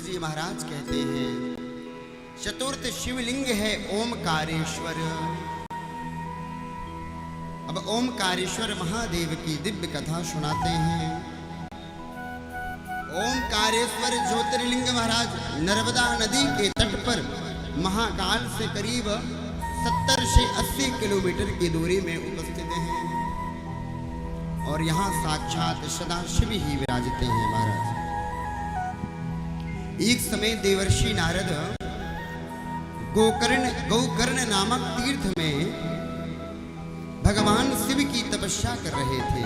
जी महाराज कहते हैं चतुर्थ शिवलिंग है ओमकारेश्वर। अब ओमकारेश्वर महादेव की दिव्य कथा सुनाते हैं। ओमकारेश्वर ज्योतिर्लिंग महाराज नर्मदा नदी के तट पर महाकाल से करीब 70 से 80 किलोमीटर की दूरी में उपस्थित हैं और यहाँ साक्षात सदाशिव ही विराजते हैं महाराज। एक समय देवर्षि नारद गोकर्ण नामक तीर्थ में भगवान शिव की तपस्या कर रहे थे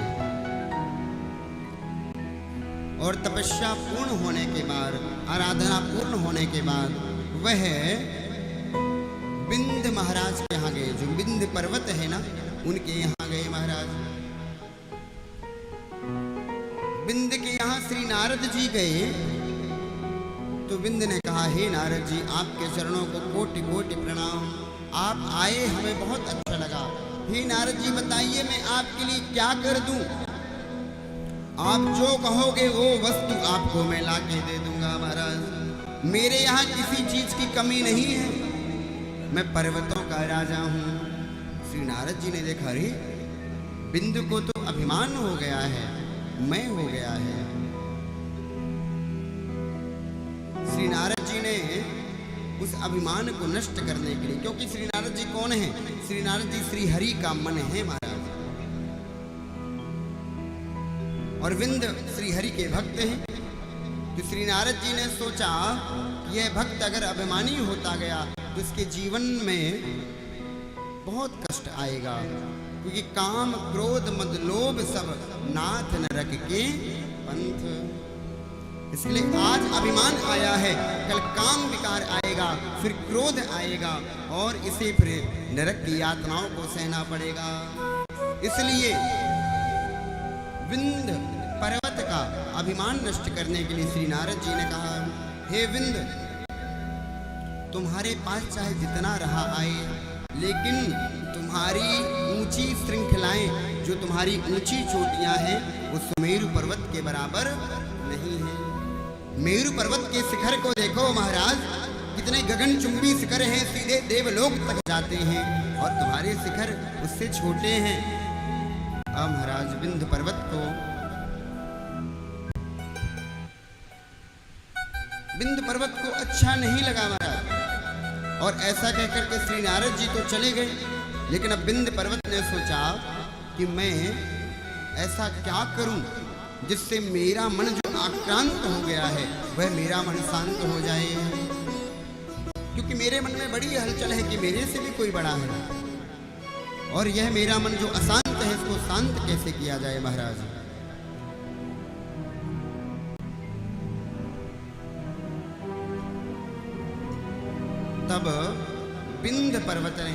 और तपस्या पूर्ण होने के बाद, आराधना पूर्ण होने के बाद वह विंध्य महाराज के यहाँ गए। जो विंध्य पर्वत है ना, उनके यहाँ गए महाराज। विंध्य के यहाँ श्री नारद जी गए तो विंध्य ने कहा, हे नारद जी, आपके चरणों को कोटि कोटि प्रणाम। आप आए, हमें बहुत अच्छा लगा। हे नारद जी, बताइए मैं आपके लिए क्या कर दूं? आप जो कहोगे वो वस्तु आपको मैं लाके दे दूंगा महाराज। मेरे यहाँ किसी चीज की कमी नहीं है, मैं पर्वतों का राजा हूँ। श्री नारद जी ने देखा, अरे विंध्य को तो अभिमान हो गया है, मैं हो गया है। श्री नारद जी ने उस अभिमान को नष्ट करने के लिए, क्योंकि श्री नारद जी कौन है? श्री नारद जी श्री हरि का मन है महाराज, और विंध्य श्री हरि के भक्त हैं। तो श्री नारद जी ने सोचा कि यह भक्त अगर अभिमानी होता गया तो इसके जीवन में बहुत कष्ट आएगा, क्योंकि काम क्रोध मद लोभ सब नाथ नरक के पंथ। इसलिए आज अभिमान आया है, कल काम विकार आएगा, फिर क्रोध आएगा और इसे फिर नरक की यातनाओं को सहना पड़ेगा। इसलिए विंध्य पर्वत का अभिमान नष्ट करने के लिए श्री नारद जी ने कहा, हे विंध्य, तुम्हारे पास चाहे जितना रहा आए, लेकिन तुम्हारी ऊंची श्रृंखलाएं, जो तुम्हारी ऊंची चोटियां हैं, वो सुमेरु पर्वत के बराबर नहीं है। मेरु पर्वत के शिखर को देखो महाराज, कितने गगनचुंबी शिखर हैं, सीधे देवलोक तक जाते हैं, और तुम्हारे शिखर उससे छोटे हैं। अब महाराज विंध्य पर्वत को, विंध्य पर्वत को अच्छा नहीं लगा महाराज, और ऐसा कहकर के श्री नारद जी तो चले गए। लेकिन अब विंध्य पर्वत ने सोचा कि मैं ऐसा क्या करूं जिससे मेरा मन जो आक्रांत हो गया है वह मेरा मन शांत हो जाए, क्योंकि मेरे मन में बड़ी हलचल है कि मेरे से भी कोई बड़ा है, और यह मेरा मन जो अशांत है इसको शांत कैसे किया जाए महाराज। तब विंध्य पर्वत ने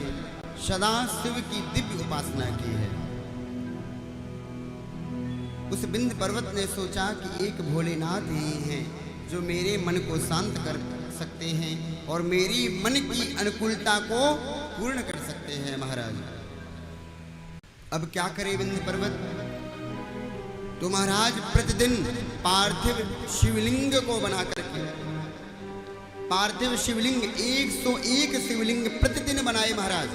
सदा शिव की दिव्य उपासना की है। उस विंध्य पर्वत ने सोचा कि एक भोलेनाथ ही हैं जो मेरे मन को शांत कर सकते हैं और मेरी मन की अनुकूलता को पूर्ण कर सकते हैं महाराज। अब क्या करे विंध्य पर्वत? तो महाराज प्रतिदिन पार्थिव शिवलिंग को बना करके, पार्थिव शिवलिंग 101 शिवलिंग प्रतिदिन बनाए महाराज,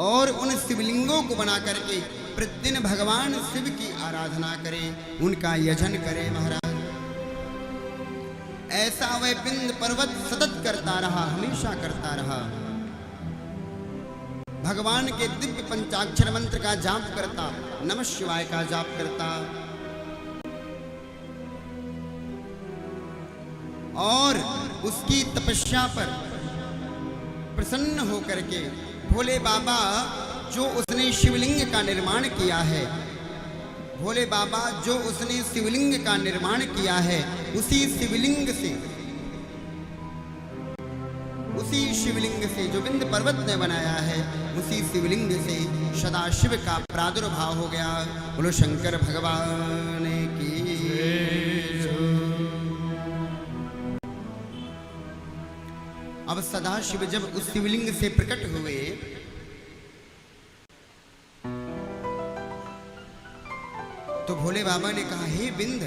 और उन शिवलिंगों को बना करके प्रतिदिन भगवान शिव की आराधना करे, उनका यजन करे महाराज। ऐसा वह विंध्य पर्वत सतत करता रहा, हमेशा करता रहा। भगवान के दिव्य पंचाक्षर मंत्र का जाप करता, नमः शिवाय का जाप करता, और उसकी तपस्या पर प्रसन्न होकर के भोले बाबा जो उसने शिवलिंग का निर्माण किया है, भोले बाबा जो उसने शिवलिंग का निर्माण किया है, उसी शिवलिंग से जो विंध्य पर्वत ने बनाया है, उसी शिवलिंग से सदाशिव का प्रादुर्भाव हो गया। बोलो शंकर भगवान की। अब सदाशिव जब उस शिवलिंग से प्रकट हुए तो भोले बाबा ने कहा, हे विंध्य,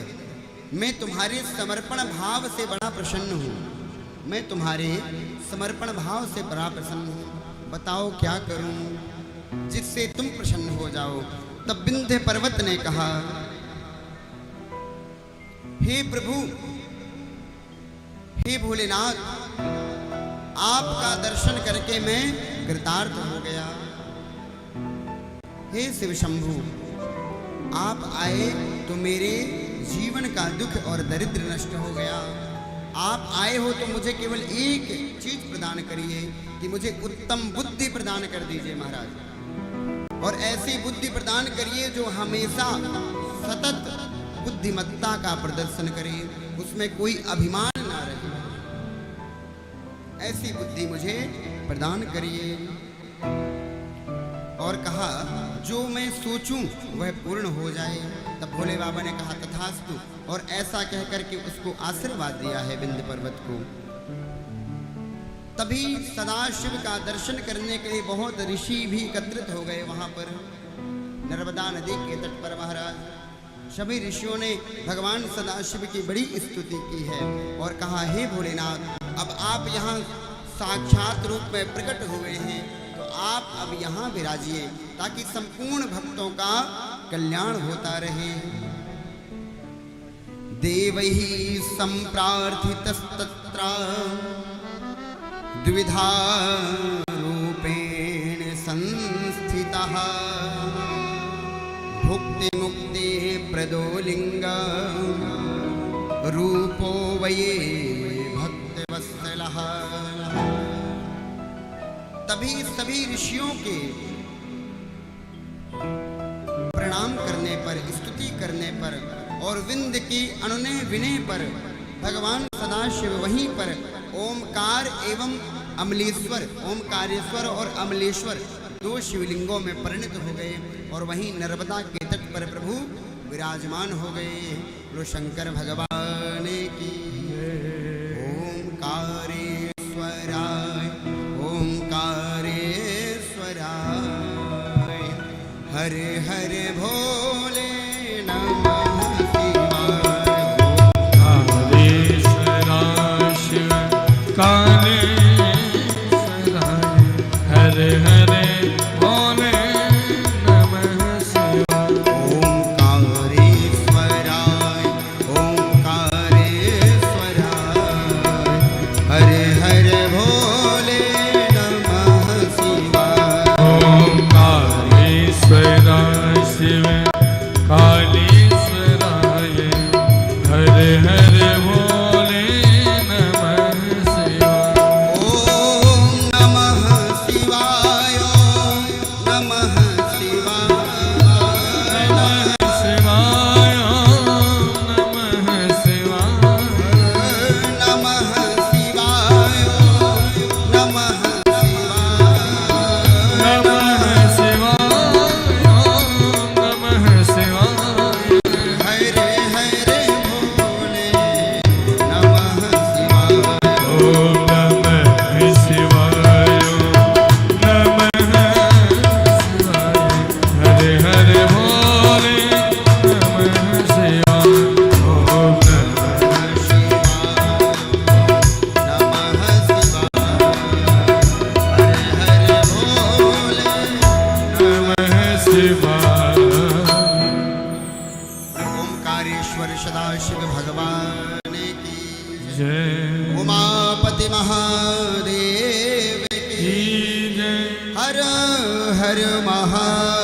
मैं तुम्हारे समर्पण भाव से बड़ा प्रसन्न हूँ, मैं तुम्हारे समर्पण भाव से बड़ा प्रसन्न हूँ। बताओ क्या करूं जिससे तुम प्रसन्न हो जाओ। तब विंध्य पर्वत ने कहा, हे प्रभु, हे भोलेनाथ, आपका दर्शन करके मैं कृतार्थ हो गया। हे शिव शंभु, आप आए तो मेरे जीवन का दुख और दरिद्र नष्ट हो गया। आप आए हो तो मुझे केवल एक चीज प्रदान करिए कि मुझे उत्तम बुद्धि प्रदान कर दीजिए महाराज, और ऐसी बुद्धि प्रदान करिए जो हमेशा सतत बुद्धिमत्ता का प्रदर्शन करे, उसमें कोई अभिमान ना रहे। ऐसी बुद्धि मुझे प्रदान करिए। और कहा, जो मैं सोचूं वह पूर्ण हो जाए। तब भोले बाबा ने कहा, तथास्तु, और ऐसा कहकर के उसको आशीर्वाद दिया है विंध्य पर्वत को। तभी सदाशिव का दर्शन करने के लिए बहुत ऋषि भी एकत्रित हो गए वहां पर, नर्मदा नदी के तट पर महाराज। सभी ऋषियों ने भगवान सदाशिव की बड़ी स्तुति की है और कहा, हे भोलेनाथ, अब आप यहाँ साक्षात रूप में प्रकट हुए हैं, तो आप अब यहाँ विराजिए ताकि संपूर्ण भक्तों का कल्याण होता रहे। देवैः संप्रार्थितस्तत्र द्विधा रूपेण संस्थितः भुक्ति मुक्ति प्रदो लिंग रूपो वये भक्तवत्सलः। तभी सभी ऋषियों के प्रणाम करने पर, स्तुति करने पर और विंध्य की अनुनय विनय पर भगवान सदाशिव वहीं पर ओमकार एवं अमलेश्वर, ओमकारेश्वर और अमलेश्वर दो शिवलिंगों में परिणत हो गए और वहीं नर्मदा के तट पर प्रभु विराजमान हो गए। बोलो शंकर भगवान की। ओमकारेश्वराय, ओमकारेश्वराय, हरे हरे भोले नमः शिवाय। कालेश्वराय शिव कालेश्वराय, हरे हरे भोले नमः शिवाय। ओमकारेश्वराय, ओमकारेश्वराय, हरे हरे भोले नमः शिवाय। ओमकारेश्वराय शिव कालेश्वराय, हरे हरे भोले नमः शिवाय। ओम नमः शिवाय, ओम नमः शिवाय, नमः शिवाय, नमः शिवाय, नमः शिवाय, नमः शिवाय, नमः शिवाय, हरे हरे भोले नमः शिवाय। ओम नमः शिवाय, नमः शिवाय, हरे हरे भोले नमः शिवाय। ओम नमः नमः शिवाय, हरे हरे भोले। नमः शिवाय। ओमकारेश्वर सदाशिव भगवान की जय उमापति महादेव की जय। हर हर महादेव।